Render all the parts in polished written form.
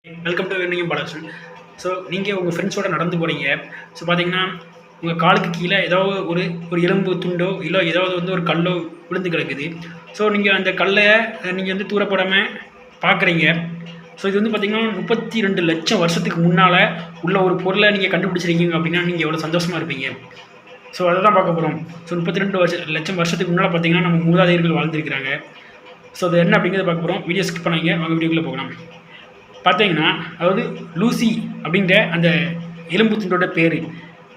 Welcome to வெண்ணியும் பாலாசன். So நீங்கள் உங்கள் ஃப்ரெண்ட்ஸோடு நடந்து போகிறீங்க. ஸோ பார்த்தீங்கன்னா உங்கள் காலுக்கு கீழே ஏதாவது ஒரு எலும்பு துண்டோ இல்லை ஏதாவது ஒரு கல்லோ விழுந்து கிடக்குது. ஸோ நீங்கள் அந்த கல்லை நீங்கள் தூரப்படாமல் பார்க்குறீங்க. ஸோ இது பார்த்தீங்கன்னா 32 லட்சம் வருஷத்துக்கு முன்னால் உள்ள ஒரு பொருளை நீங்கள் கண்டுபிடிச்சிருக்கீங்க அப்படின்னா நீங்கள் எவ்வளோ சந்தோஷமாக இருப்பீங்க. ஸோ அதை தான் பார்க்க போகிறோம். ஸோ 32 லட்சம் வருஷத்துக்கு முன்னால் பார்த்தீங்கன்னா நம்ம மூதாதையர்கள் வாழ்ந்துருக்கிறாங்க. ஸோ அது என்ன அப்படிங்கிறத பார்க்க போகிறோம். வீடியோ ஸ்கிப் பண்ணாங்க, அவங்க வீடியோக்குள்ளே போகலாம். பார்த்தீங்கன்னா அதாவது லூசி அப்படின்ற அந்த எலும்பு துண்டோட பேர்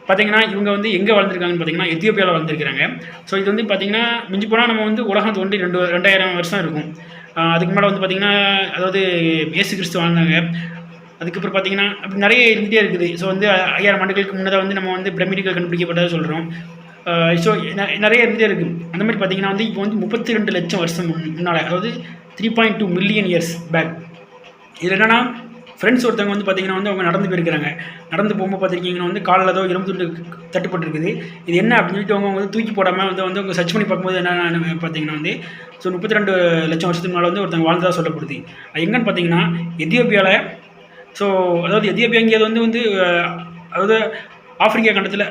பார்த்தீங்கன்னா இவங்க எங்கே வளர்ந்துருக்காங்கன்னு பார்த்தீங்கன்னா எத்தியோப்பியாவில் வளர்ந்துருக்காங்க. ஸோ இது பார்த்தீங்கன்னா மிஞ்சி போனால் நம்ம உலகம் தோன்றி 2000 வருஷம் இருக்கும். அதுக்கு மேலே பார்த்தீங்கன்னா அதாவது இயேசு கிறிஸ்து வாழ்ந்தாங்க. அதுக்கப்புறம் பார்த்தீங்கன்னா அப்படி நிறைய இருந்துகிட்டே இருக்குது. ஸோ 5000 ஆண்டுகளுக்கு முன்னதாக நம்ம பிரமிடுகள் கண்டுபிடிக்கப்பட்டதாக சொல்கிறோம். ஸோ நிறைய இருந்துகிட்டே இருக்குது. அந்த மாதிரி பார்த்தீங்கன்னா இப்போ 32 லட்சம் வருஷம் முன்னால், அதாவது 3.2 மில்லியன் இயர்ஸ் பேக். இது என்னென்னா ஃப்ரெண்ட்ஸ் ஒருத்தவங்க பார்த்தீங்கன்னா அவங்க நடந்து போயிருக்கிறாங்க. நடந்து போகும்போது பார்த்துருக்கீங்கன்னா காலில் ஏதோ எலும்பு துண்டு தட்டுப்பட்டுருக்குது. இது என்ன அப்படின்னு சொல்லிட்டு அவங்க தூக்கி போடாமல் அவங்க சர்ச் பண்ணி பார்க்கும்போது என்ன பார்த்தீங்கன்னா ஸோ 32 லட்சம் வருஷத்துக்கு முன்னால் ஒருத்தவங்க வாழ்ந்ததாக சொல்லப்படுது. அது எங்கன்னு பார்த்தீங்கன்னா எத்தியோப்பியாவில். ஸோ அதாவது எத்தியோப்பியாங்கிறது அதாவது ஆப்பிரிக்கா கண்டத்தில்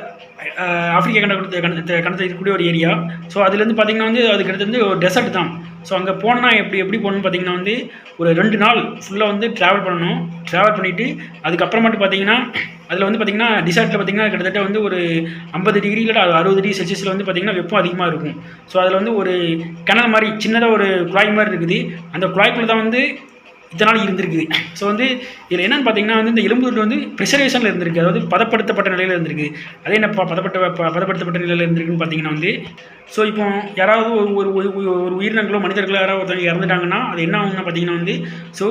கண்டத்தில் இருக்கக்கூடிய ஒரு ஏரியா. ஸோ அதுலேருந்து பார்த்தீங்கன்னா அது கிட்டத்தட்ட ஒரு டெசர்ட் தான். ஸோ அங்கே போனால் எப்படி போகணுன்னு பார்த்தீங்கன்னா ஒரு 2 நாள் ஃபுல்லாக ட்ராவல் பண்ணணும். ட்ராவல் பண்ணிவிட்டு அதுக்கப்புறமாட்டு பார்த்தீங்கன்னா அதில் பார்த்தீங்கன்னா டிசர்ட்டில் பார்த்தீங்கன்னா கிட்டத்தட்ட ஒரு 50 டிகிரி இல்லை 60 டிகிரி செல்சியஸில் பார்த்தீங்கன்னா வெப்பம் அதிகமாக இருக்கும். ஸோ அதில் ஒரு கிணறு மாதிரி சின்னதாக ஒரு குழாய் மாதிரி இருக்குது. அந்த குழாய்க்குள்ளே தான் இதனால் இருந்திருக்குது. ஸோ இதில் என்னென்னு பார்த்தீங்கன்னா இந்த எலும்பு துண்டு ப்ரிசர்வேஷனில் இருந்திருக்கு, அதாவது பதப்படுத்தப்பட்ட நிலையில் இருந்திருக்கு. அதே என்ன பதப்படுத்தப்பட்ட நிலையில் இருந்திருக்குன்னு பார்த்தீங்கன்னா ஸோ இப்போ யாராவது ஒரு உயிரினங்களோ மனிதர்களோ யாராவது ஒருத்தவங்க இறந்துட்டாங்கன்னா அது என்ன ஆகும்னா பார்த்தீங்கன்னா ஸோ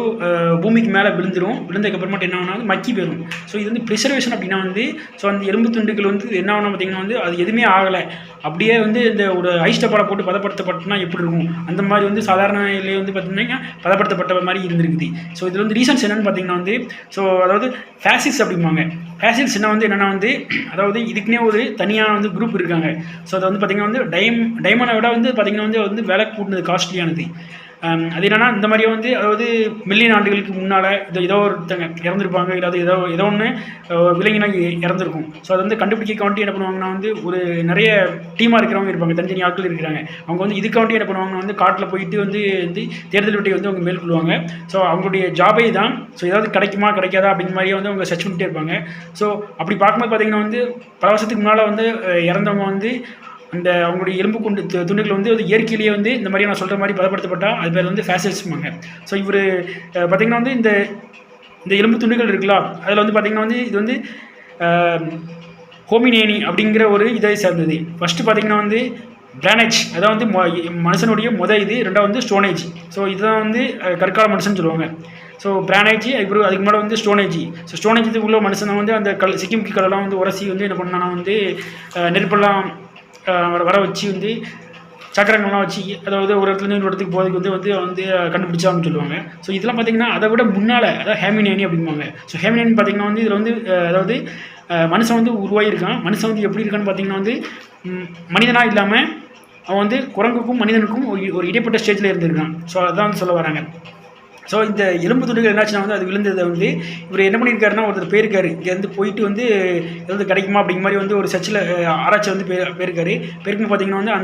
பூமிக்கு மேலே விழுந்ததுக்கப்புறமாட்டு என்ன ஆகுனா மக்கி போயிடும். ஸோ இது ப்ரிசர்வேஷன் அப்படின்னா ஸோ அந்த எலும்பு துண்டுகள் என்ன ஆகுனா பார்த்தீங்கன்னா அது எதுவுமே ஆகலை, அப்படியே இந்த ஒரு ஐஸ் டப்பால போட்டு பதப்படுத்தப்பட்டனா எப்படி இருக்கும் அந்த மாதிரி சாதாரண நிலையை பார்த்தீங்கன்னா பதப்படுத்தப்பட்ட மாதிரி இருந்திருக்குது. ஸோ இதில் ரீசன்ஸ் என்னென்னு பார்த்தீங்கன்னா ஸோ அதாவது ஃபேசிஸ் அப்படிம்பாங்க. ஃபேசில்ஸ் என்னென்னா அதாவது இதுக்குன்னே ஒரு தனியாக குரூப் இருக்காங்க. ஸோ அதை பார்த்தீங்கன்னா டைமண்டை விட பார்த்தீங்கன்னா விலை கூட்டினது, காஸ்ட்லியானது. அது என்னென்னா இந்த மாதிரியே அதாவது மில்லியன் ஆண்டுகளுக்கு முன்னால் ஏதோ ஒருத்தங்க இறந்துருப்பாங்க, இல்லாத ஏதோ ஒன்று விலங்கினா இறந்துருக்கும். ஸோ அதை கண்டுபிடிக்காண்டி என்ன பண்ணுவாங்கன்னா ஒரு நிறைய டீமாக இருக்கிறவங்க இருப்பாங்க, தனித்தனி ஆட்கள் இருக்கிறாங்க. அவங்க இதுக்காண்டி என்ன பண்ணுவாங்கன்னா காட்டில் போயிட்டு தேர்தல் வெட்டி அவங்க மேற்கொள்வாங்க. ஸோ அவங்களுடைய ஜாபே தான். ஸோ ஏதாவது கிடைக்குமா கிடைக்காதா அப்படிங்கிற மாதிரியே அவங்க சர்ச் பண்ணிட்டே இருப்பாங்க. ஸோ அப்படி பார்க்கும்போது பார்த்தீங்கன்னா பல வருஷத்துக்கு முன்னால் இறந்தவங்க அந்த அவங்களுடைய எலும்பு துண்டுகள் அது இயற்கையிலேயே இந்த மாதிரி நான் சொல்கிற மாதிரி பதப்படுத்தப்பட்டால் அது பேர் ஃபேசில்ஸ்மாங்க. ஸோ இவர் பார்த்திங்கன்னா இந்த எலும்பு துண்டுகள் இருக்குல்ல, அதில் பார்த்திங்கன்னா இது ஹோமினேனி அப்படிங்கிற ஒரு இதை சேர்ந்தது. ஃபஸ்ட்டு பார்த்திங்கன்னா பிரானேஜ், அதாவது மனுஷனுடைய இது. ரெண்டாவது ஸ்டோனேஜ். ஸோ இதுதான் கற்கால மனுஷன் சொல்லுவாங்க. ஸோ பிரானேஜ், அதுக்கு முன்னாடி ஸ்டோனேஜ். ஸோ ஸ்டோனேஜுக்கு உள்ள மனுஷனை அந்த சிக்கிம் கல்லெல்லாம் உரசி என்ன பண்ணான்னா நெருப்பெல்லாம் வர வச்சு சக்கரங்கள்லாம் வச்சு அதாவது ஒரு இடத்துலேருந்து இன்னொரு இடத்துக்கு போகிறதுக்கு கண்டுபிடிச்சான்னு சொல்லுவாங்க. ஸோ இதெல்லாம் பார்த்திங்கன்னா அதை விட முன்னால், அதாவது ஹேமினேனி அப்படிம்பாங்க. ஸோ ஹேமினேனி பார்த்திங்கன்னா இதில் அதாவது மனுஷன் உருவாகியிருக்கான். மனுஷன் எப்படி இருக்கான்னு பார்த்திங்கன்னா மனிதனாக இல்லாமல் அவன் குரங்குக்கும் மனிதனுக்கும் ஒரு இடைப்பட்ட ஸ்டேஜில் இருந்திருக்கான். ஸோ அதான் சொல்ல வராங்க. ஸோ இந்த எலும்பு துண்டுகள் என்னாச்சுன்னா அது விழுந்ததை இவர் என்ன பண்ணியிருக்காருன்னா ஒருத்தர் போயிருக்காரு. இங்கேருந்து போயிட்டு எதாவது கிடைக்குமா அப்படிங்கிற மாதிரி ஒரு சர்ச்சில் ஆராய்ச்சி போயிருக்காரு. பேருக்குன்னு பார்த்தீங்கன்னா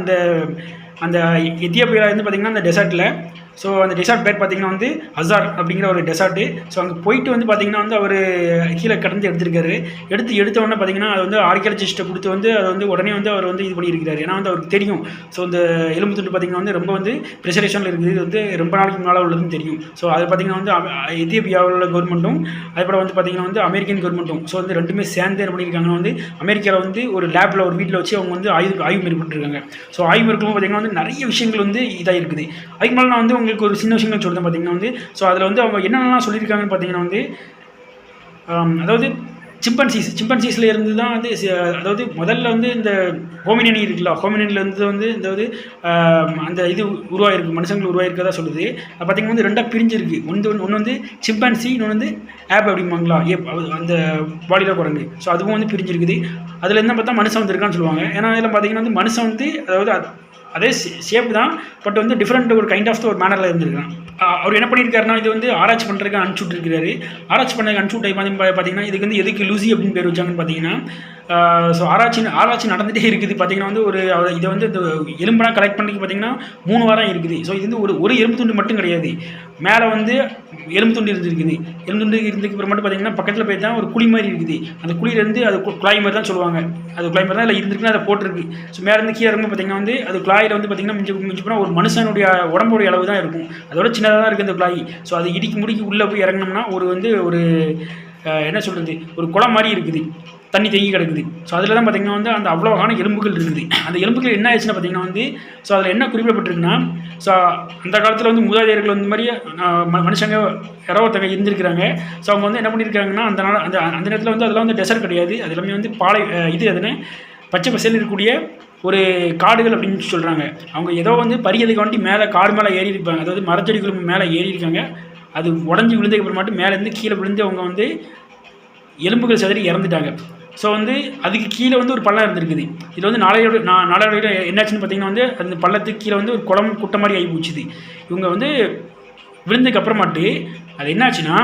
அந்த எத்தியோப்பியாவில் பார்த்திங்கன்னா அந்த டெசர்ட்டில். ஸோ அந்த டெசர்ட் பேர் பார்த்திங்கன்னா ஹசார் அப்படிங்கிற ஒரு டெசர்ட்டு. ஸோ அங்கே போயிட்டு பார்த்திங்கன்னா அவர் கீழே கடந்து எடுத்திருக்காரு. எடுத்தவொடனே பார்த்திங்கன்னா அது ஆர்கியாலஜிஸ்ட்டை கொடுத்து அதை உடனே அவர் இது பண்ணியிருக்கிறார். ஏன்னா அவருக்கு தெரியும். ஸோ இந்த எலும்பு துண்டு பார்த்திங்கன்னா ரொம்ப ப்ரிசர்வேஷனில் இருக்குது, இது ரொம்ப நாளைக்கு முன்னால் உள்ளதுன்னு தெரியும். ஸோ அது பார்த்திங்கன்னா எத்தியோப்பியாவில் உள்ள கவர்மெண்ட்டும் அதேபோல் பார்த்திங்கன்னா அமெரிக்கன் கவர்மெண்ட்டும் ஸோ ரெண்டுமே சேர்ந்து என்ன பண்ணியிருக்காங்கன்னா அமெரிக்காவில் ஒரு லேபில் ஒரு வீட்டில் வச்சு அவங்க ஆய்வு மேற்கொண்டிருக்காங்க. ஸோ ஆய்வு மேற்கொள்ளும் பார்த்திங்கன்னா நிறைய விஷயங்கள் இதாக இருக்குது. அதுக்கு மேலே நான் உங்களுக்கு ஒரு சின்ன விஷயங்கள் சொல்கிறேன் பார்த்தீங்கன்னா ஸோ அதில் அவங்க என்னென்னலாம் சொல்லியிருக்காங்கன்னு பார்த்தீங்கன்னா அதாவது சிம்பன்சிஸில் இருந்து தான் அதாவது முதல்ல இந்த ஹோமினேனி இருக்குல்ல, ஹோமினேனிலேருந்து அதாவது அந்த இது உருவாயிருக்கு, மனுஷங்கள் உருவாயிருக்கதா சொல்லுது. அது பார்த்திங்கன்னா ரெண்டாக பிரிஞ்சிருக்கு. ஒன்று சிம்பன்சி, இன்னொன்று ஆப் அப்படிம்பாங்களா, ஏப், அந்த பாடியில் குரங்கு. ஸோ அதுவும் பிரிஞ்சிருக்குது. அதில் என்ன பார்த்தா மனுஷன் இருக்கான்னு சொல்லுவாங்க. ஏன்னா அதில் பார்த்திங்கன்னா மனுஷன் அதாவது அதே ஷேப் தான், பட் வந்து டிஃப்ரெண்ட் ஒரு கைண்ட் ஆஃப் ஒரு மேனரில் இருந்திருக்கான். அவர் என்ன பண்ணியிருக்காருன்னா, இது வந்து ஆராய்ச்சி பண்ணுறதுக்கு அனுப்பிச்சு விட்டுருக்காரு. ஆராய்ச்சி பண்ண அனுப்பிச்சு விட்ட பார்த்தீங்கன்னா, இதுக்கு வந்து எதுக்கு லூசி அப்படின்னு பேர் வச்சாங்கன்னு பார்த்தீங்கன்னா, ஸோ ஆராய்ச்சி நடந்துகிட்டே இருக்குது. பார்த்தீங்கன்னா வந்து இதை வந்து இந்த எலும்பெல்லாம் கலெக்ட் பண்ணிக்கு பார்த்தீங்கன்னா 3 வாரம் இருக்குது. ஸோ இது வந்து ஒரு எலும்பு துண்டு மட்டும் கிடையாது, மேலே வந்து எலும்பு துண்டு இருந்துருக்குது. எலும்பு துண்டு இருந்ததுக்கு அப்புறம் மட்டும் பார்த்தீங்கன்னா பக்கத்தில் போய் தான் ஒரு குழி மாதிரி இருக்குது. அந்த குழியிலேருந்து அது குழாய் மாதிரி தான் சொல்லுவாங்க. அது குழாய் மாதிரி தான் இல்லை இருந்துருக்குன்னா அதை போட்டிருக்கு. ஸோ மேலேருந்து கீழே இறங்கும் பார்த்தீங்கன்னா வந்து அது குழாயில் வந்து பார்த்தீங்கன்னா மிஞ்சி போனால் ஒரு மனுஷனுடைய உடம்புடைய அளவு தான் இருக்கும். அதோட சின்னதாக தான் இருக்குது அந்த குழாய். ஸோ அது முடிக்கி உள்ளே போய் இறங்கினோம்னா ஒரு என்ன சொல்கிறது, ஒரு குளம் மாதிரி இருக்குது, தண்ணி தேங்கி கிடக்குது. ஸோ அதில் தான் பார்த்திங்கன்னா வந்து அந்த அவ்வளோவான எலும்புகள் இருக்குது. அந்த எலும்புகள் என்ன ஆயிடுச்சுன்னா பார்த்திங்கன்னா வந்து, ஸோ அதில் என்ன குறிப்பிடப்பட்டிருக்குன்னா, ஸோ அந்த காலத்தில் வந்து மூதாதையர்கள் வந்து மாதிரி மனுஷங்க யாரோ ஒருத்தங்க இருந்திருக்கிறாங்க. ஸோ அவங்க வந்து என்ன பண்ணியிருக்காங்கன்னா, அந்த நேரத்தில் வந்து அதெல்லாம் வந்து டெசர்ட் கிடையாது, அது எல்லாமே வந்து அதுன்னு பச்சை பசேல் இருக்கக்கூடிய ஒரு காடுகள் அப்படின்னு சொல்கிறாங்க. அவங்க ஏதோ வந்து பறியதுக்கு வண்டி மேலே காடு மேலே ஏறி இருப்பாங்க, அதாவது மரச்செடிகளுக்கு மேலே ஏறி இருக்காங்க. அது உடஞ்சி விழுந்ததுக்கு அப்புறமாட்டு மேலேருந்து கீழே விழுந்து அவங்க வந்து எலும்புகள் சிதறி இறந்துட்டாங்க. ஸோ வந்து அதுக்கு கீழே வந்து ஒரு பள்ளம் இருந்திருக்குது. இதில் வந்து நாளையோட என்னாச்சுன்னு பார்த்தீங்கன்னா வந்து அந்த பள்ளத்துக்கு கீழே வந்து ஒரு குட்டை மாதிரி ஆகி போச்சுது. இவங்க வந்து விழுந்ததுக்கு அப்புறமாட்டு அது என்னாச்சுன்னா,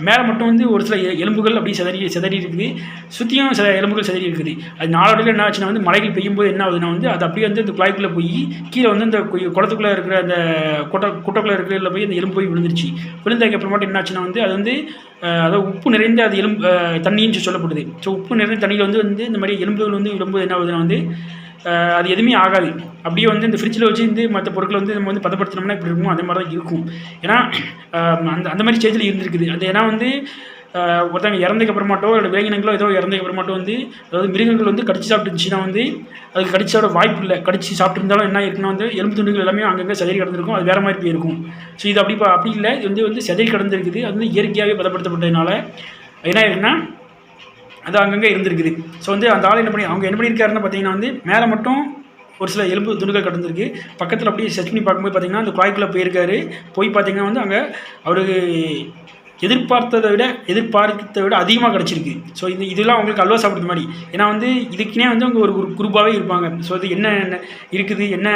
மேலே மட்டும் வந்து ஒரு சில எலும்புகள் அப்படி சிதறி இருக்குது, சுற்றியும் சில எலும்புகள் சிதறி இருக்குது. அது நாளோடையில் என்ன ஆச்சுன்னா வந்து மழைகள் பெய்யும்போது என்ன ஆகுதுன்னா வந்து அது அப்படியே வந்து அந்த குழாய்க்குள்ளே போய் கீழே வந்து அந்த குளத்துக்குள்ளே இருக்கிற அந்த குட்டைக்குள்ளே இருக்கிறதுல போய் அந்த எலும்பு போய் விழுந்துருச்சு. விழுந்ததுக்கு அப்புறமாட்டு என்னாச்சுன்னா வந்து அது வந்து அதாவது உப்பு நிறைந்த அது தண்ணின்னு சொல்லப்படுது. ஸோ உப்பு நிறைந்த தண்ணியில் வந்து இந்த மாதிரி எலும்புகள் வந்து விழும்போது என்ன ஆகுதுன்னா வந்து அது எதுவுமே ஆகாது. அப்படியே வந்து இந்த ஃப்ரிட்ஜில் வச்சு இந்த மற்ற பொருட்களை வந்து நம்ம வந்து பதப்படுத்தினோம்னா இப்படி இருக்கும், அதே மாதிரி தான் இருக்கும். ஏன்னா அந்த மாதிரி ஸ்டேஜில் இருந்திருக்குது. அது ஏன்னா வந்து ஒருத்தவங்க இறந்ததுக்கு அப்புறமாட்டோ இல்லை விலங்கினங்களோ ஏதோ இறந்ததுக்கு அப்புறமாட்டோ வந்து அதாவது மிருகங்கள் வந்து கடிச்சு சாப்பிட்டுருந்துச்சுன்னா வந்து அதுக்கு கடிச்சோட வாய்ப்பு இல்லை. கடிச்சு சாப்பிட்டுருந்தாலும் என்ன இருக்குன்னா வந்து எலும்பு துண்டுகள் எல்லாமே அங்கங்கே செதறி கிடந்திருக்கும், அது வேறு மாதிரி போயிருக்கும். ஸோ இது அப்படி இல்லை, இது வந்து செதறி கிடந்திருக்குது. அது வந்து இயற்கையாகவே பதப்படுத்தப்பட்டதுனால என்ன இருக்குன்னா அது அங்கங்கே இருந்திருக்குது. ஸோ வந்து அந்த ஆள் அவங்க என்ன பண்ணியிருக்காருன்னு பார்த்தீங்கன்னா வந்து மேலே மட்டும் ஒரு சில எலும்பு துண்டுகள் கடந்திருக்கு. பக்கத்தில் அப்படியே செர்ச் பண்ணி பார்க்கும்போது பார்த்தீங்கன்னா அந்த குழாய்க்குள்ளே போயிருக்காரு. போய் பார்த்தீங்கன்னா வந்து அங்கே அவருக்கு எதிர்பார்த்ததை விட அதிகமாக கிடச்சிருக்கு. ஸோ இதெல்லாம் அவங்களுக்கு அல்வா சாப்பிட்ற மாதிரி. ஏன்னா வந்து இதுக்குன்னே வந்து அவங்க ஒரு குரூப்பாகவே இருப்பாங்க. ஸோ இது என்ன இருக்குது, என்ன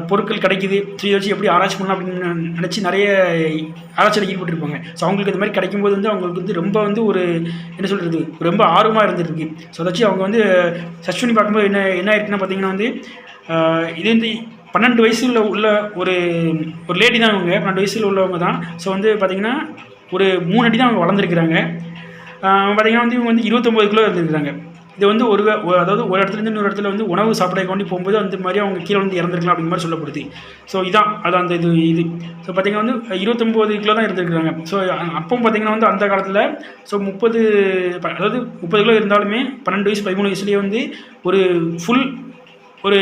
பொருட்கள் கிடைக்குது, ஸோ இதை வச்சு எப்படி ஆராய்ச்சி பண்ணலாம் அப்படின்னு நினச்சி நிறைய ஆராய்ச்சியில் ஈடுபட்டுருப்பாங்க. ஸோ அவங்களுக்கு இந்த மாதிரி கிடைக்கும்போது வந்து அவங்களுக்கு வந்து ரொம்ப வந்து ஒரு என்ன சொல்கிறது, ரொம்ப ஆர்வமாக இருந்துருக்கு. ஸோ அதை வச்சு அவங்க வந்து சர்ச் பண்ணி பார்க்கும்போது என்ன இருக்குன்னா பார்த்தீங்கன்னா வந்து இது வந்து 12 வயசுல உள்ள ஒரு லேடி தான் அவங்க, 12 வயசில் உள்ளவங்க தான். ஸோ வந்து பார்த்திங்கன்னா ஒரு 3 அடி தான் அவங்க வளர்ந்துருக்குறாங்க. பார்த்திங்கன்னா வந்து இவங்க வந்து 29 கிலோ இருந்துருக்குறாங்க. இது வந்து அதாவது ஒரு இடத்துலேருந்து இன்னொரு இடத்துல வந்து உணவு சாப்பிட கொண்டு போகும்போது அந்த மாதிரி அவங்க கீழே வந்து இறந்துருக்கலாம் அப்படிங்கிற மாதிரி சொல்லப்படுது. ஸோ இதான் அது அந்த இது ஸோ பார்த்திங்கன்னா வந்து 29 கிலோ தான் இருந்துருக்குறாங்க. ஸோ அப்போ பார்த்திங்கன்னா வந்து அந்த காலத்தில் ஸோ 30 கிலோ இருந்தாலுமே 12 வயசு 13 வயசுலேயே வந்து ஒரு ஃபுல் ஒரு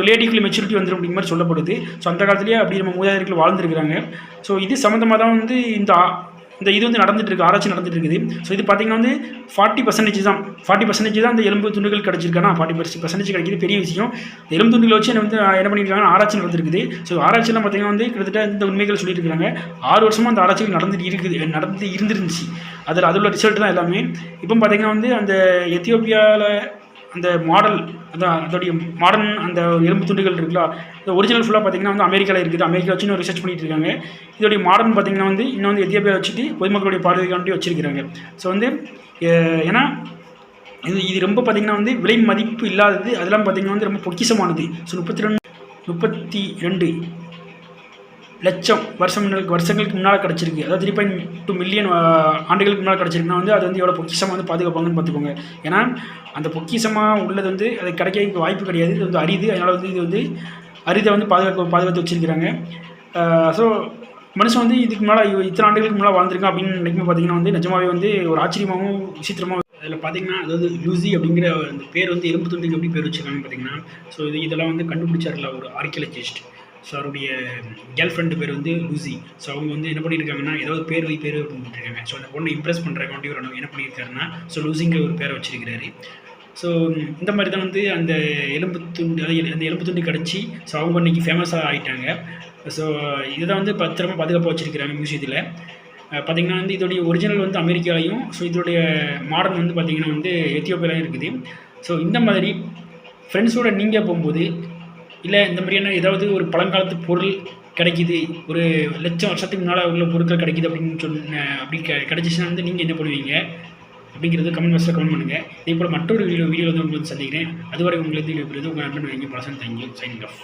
லேடிக்குள்ளே மெச்சூரிட்டி வந்துடும் அப்படிங்கிற மாதிரி சொல்லப்படுது. ஸோ அந்த காலத்துலேயே அப்படி நம்ம மூதாதையர்கள் வாழ்ந்துருக்குறாங்க. ஸோ இது சம்மந்தமாக தான் வந்து இந்த இது வந்து நடந்துகிட்ருக்கு, ஆராய்ச்சி நடந்துட்டு இருக்குது. ஸோ இது பார்த்திங்கன்னா வந்து 40% தான் 40% தான் அந்த எலும்பு துண்டுகள் கிடச்சிருக்கானா, 40% கிடைக்கிது பெரிய விஷயம். எலும்பு துண்டுகளை வச்சு என்ன பண்ணியிருக்காங்கன்னா ஆராய்ச்சி நடந்துருக்குது. ஸோ ஆராய்ச்சியெல்லாம் பார்த்திங்கன்னா வந்து கிட்டத்தட்ட இந்த உண்மைகள் சொல்லிட்டு இருக்காங்க. 6 வருஷமாக அந்த ஆராய்ச்சிகள் நடந்து இருந்துருந்துச்சு. அதில் ரிசல்ட் தான் எல்லாமே. இப்போ பார்த்திங்கன்னா வந்து அந்த எத்தியோப்பியாவில் அந்த மாடல் அதோடைய மாடர்ன் அந்த எலும்பு துண்டுகள் இருக்குல்ல, இந்த ஒரிஜினல் ஃபுல்லாக பார்த்திங்கன்னா வந்து அமெரிக்காவில் இருக்குது. அமெரிக்கா வச்சு இன்னும் ரிசர்ச் பண்ணிட்டு இருக்காங்க. இதோடைய மாடர்ன் பார்த்திங்கன்னா வந்து இன்னும் வந்து எத்தியோப்பியா வச்சுட்டு பொதுமக்களுடைய பார்வைக்காண்டி வச்சுருக்கிறாங்க. ஸோ வந்து ஏன்னா இது ரொம்ப பார்த்திங்கன்னா வந்து விலை மதிப்பு இல்லாதது, அதெல்லாம் பார்த்திங்கன்னா வந்து ரொம்ப பொக்கிஷமானது. ஸோ 32 லட்சம் வருஷங்களுக்கு முன்னால் கிடச்சிருக்கு. அதாவது 3.2 மில்லியன் ஆண்டுகளுக்கு முன்னால் கிடச்சிருக்குன்னா வந்து அது வந்து எவ்வளோ பொக்கிஷமாக வந்து பாதுகாப்பாங்கன்னு பார்த்துக்கோங்க. ஏன்னா அந்த பொக்கிஷமாக உள்ளது வந்து அது கிடைக்க வாய்ப்பு கிடையாது. இது வந்து அரிது. அதனால் வந்து இது வந்து அரிதை வந்து பாதுகாத்து வச்சுருக்கிறாங்க. ஸோ மனுஷன் வந்து இதுக்கு முன்னால் இத்தனை ஆண்டுகளுக்கு முன்னால் வாழ்ந்துருக்கான் அப்படின்னு நினைக்கும் பார்த்திங்கன்னா வந்து நிஜமாவே வந்து ஒரு ஆச்சரியமாகவும் விசித்திரமாகவும். அதில் பார்த்திங்கன்னா அதாவது லூசி அப்படிங்கிற அந்த பேர் வந்து எலும்பு துண்டுக்கு எப்படி பேர் வச்சுருக்காங்கன்னு பார்த்திங்கன்னா, ஸோ இதெல்லாம் வந்து கண்டுபிடிச்சார்ல ஒரு ஆர்கியாலஜிஸ்ட். ஸோ அவருடைய கேர்ள் ஃப்ரெண்டு பேர் வந்து லூசி. ஸோ அவங்க வந்து என்ன பண்ணியிருக்காங்கன்னா ஏதாவது பேர் அப்படின்னு இருக்காங்க. ஸோ அந்த பொண்ணை இம்ப்ரெஸ் பண்ணுறக்காண்டி ஒரு என்ன பண்ணியிருக்காருன்னா ஸோ லூசிங்கிற ஒரு பேரை வச்சிருக்கிறாரு. ஸோ இந்த மாதிரி தான் வந்து அந்த எலும்பு துண்டு கிடச்சி ஸோ அவங்க இன்றைக்கி ஃபேமஸாக ஆகிட்டாங்க. ஸோ இதுதான் வந்து பத்திரமா பாதுகாப்பாக வச்சுருக்கிறாங்க மியூசியத்தில். பார்த்திங்கன்னா வந்து இதோடைய ஒரிஜினல் வந்து அமெரிக்காலையும், ஸோ இதோடைய மாடர்ன் வந்து பார்த்திங்கன்னா வந்து எத்தியோப்பியாலையும் இருக்குது. ஸோ இந்த மாதிரி ஃப்ரெண்ட்ஸோடு நீங்கள் போகும்போது இல்லை இந்த மாதிரியான ஏதாவது ஒரு பழங்காலத்து பொருள் கிடைக்கிது, ஒரு லட்சம் வருஷத்துக்கு முன்னால் உள்ள பொருட்கள் கிடைக்கிது அப்படின்னு அப்படி கிடைச்சிச்சுன்னா வந்து நீங்கள் என்ன பண்ணுவீங்க அப்படிங்கிறது கமெண்ட் பாக்ஸில் கமெண்ட் பண்ணுங்கள். இதே போல் மற்றொரு வீடியோ வந்து உங்களுக்கு சந்திக்கிறேன். அதுவரை உங்களுக்கு விடைபெறுவது உங்கள் நண்பன் பழசன். தேங்க்யூ. Signing off.